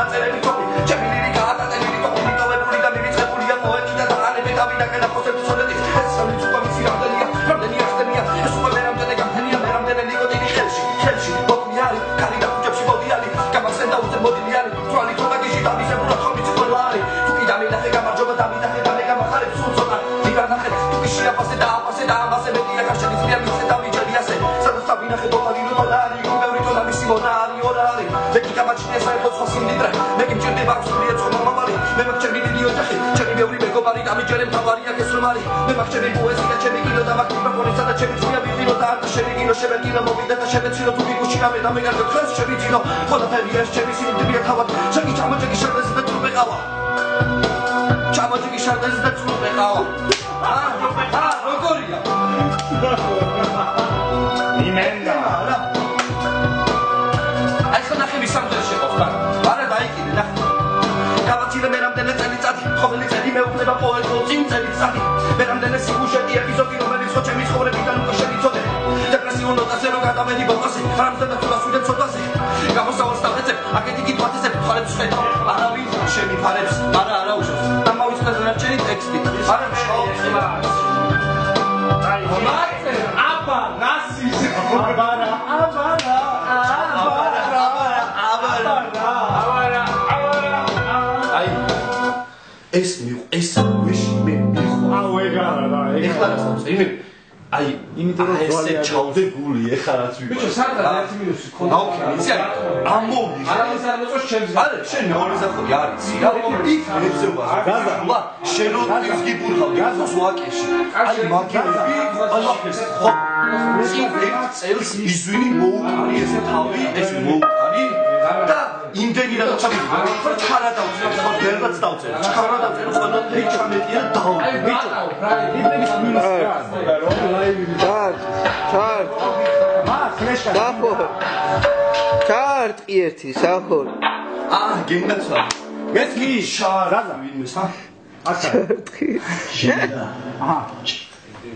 დაწერილი ტოპი ჩემი ლირიკა ატატენილი ტოპი მიტოვებული და მივიწყებულია პოეტი და ანები დავიდა კენა პოსტების სოლეტის ეს სამი ცუპა მისი რამდენია ხდენია ეს უკვე მერამდენე გამფენია მერამდენე ნიკოტინი ხელში მოკლი არის კარი და ქუჩებში მოდიალი გამახსენ და უზე მოდიალი თვალი თოდა გიში დამიზებულა ხომიც ყველა არის თუ კი დამინახე გამარჯობა დამინახე და მე გამახარებ სულ ცოტა ვიღარ ნახე თუ კი შეაფასე და ამასე მეტია გაშენის მია მიცე და მიჯერი ასე სადაც დავინახე დოლარი დოლარი გუბევრი თოდა მისი მონარი ორარი მე კი გამაჩნია საერთოდ სხვა სიმდიდრე მე კი მჭირდება სულია ცომა მამალი მე მაგჩები დიდი ოჯახი ჩემი ბევრი მეგობარი და მიჯერე მთავარი აქ ეს რომ არის მე მაგჩები პოეზია ჩემი კინო და მაგ მიკროფონისა და ჩემი წვია ვიძინო და არ ჩემი კინო შევეკინო მოვიდა და შევეცინო თუ გიგუში რამე და მე კარგად ხელს შევიძინო ყველაფერი ეს ჩემი სიმდიდრეა თავად შენი ჩამოჭეგი შარდეს და წრუპე ყავა ჩამოჭეგი შარდეს და წრუპე ყავა როგორია იმენდა აი ხო ნახები სამდერ შეყავს არა დაიკიდე ნახე გავაცილე მერამდენე წელიწადი ყოველი წელი მეუბნება პოეტო წინ წელიწადი მერამდენე სიუჟეტი ეპიზოდი რომელიც ხო ჩემი ცხოვრებიდან უკვე შემიცოდე დეპრესიულ ნოტაზე რო გადავედი ბოლოზე არამხოლოდ და თულას უდენ ცოტაზე გამოსავალს დავეცებ აქეთი გითვალისწინებ ხალხს ხედავ არავინ შემიფარებს არა უშავს ამავე დანარჩენი ტექსტი არა მშოვს აბა ნასის აბარა აი ეს მე აუეგარა და ეხლა რასაც იმენ აი იმიტომ რომ ესე ჩავდე გული ეხლა რაც ვიყო ბიჭო სადღაც 1 მინუსი ქონდა ოკეი იცი ამბობდი არა ეს არ მოწოს ჩემს არა შენ მეორე ზაფხული არის რა იქ მეცევა გაზა შენ რო ის გიბურხავ გაზოს ვაკეში აი მაგები ალაფერს ხო წელს იзвინი მოუკარი ესე თავი ეს მოუკარი და იმდენი რა ჩამიგდა ჩქარა დავწერე ხო ბერბაც დავწერე ჩქარა დავწერე ხოლმე მეჩამეტია დაუ ბიჭო იმდენი მინუსი რომ ლაივი ჩარტ ერთი საფორ გენდაცვა ეს კი შარ ვინმე სა აშა ჩარტი შენდა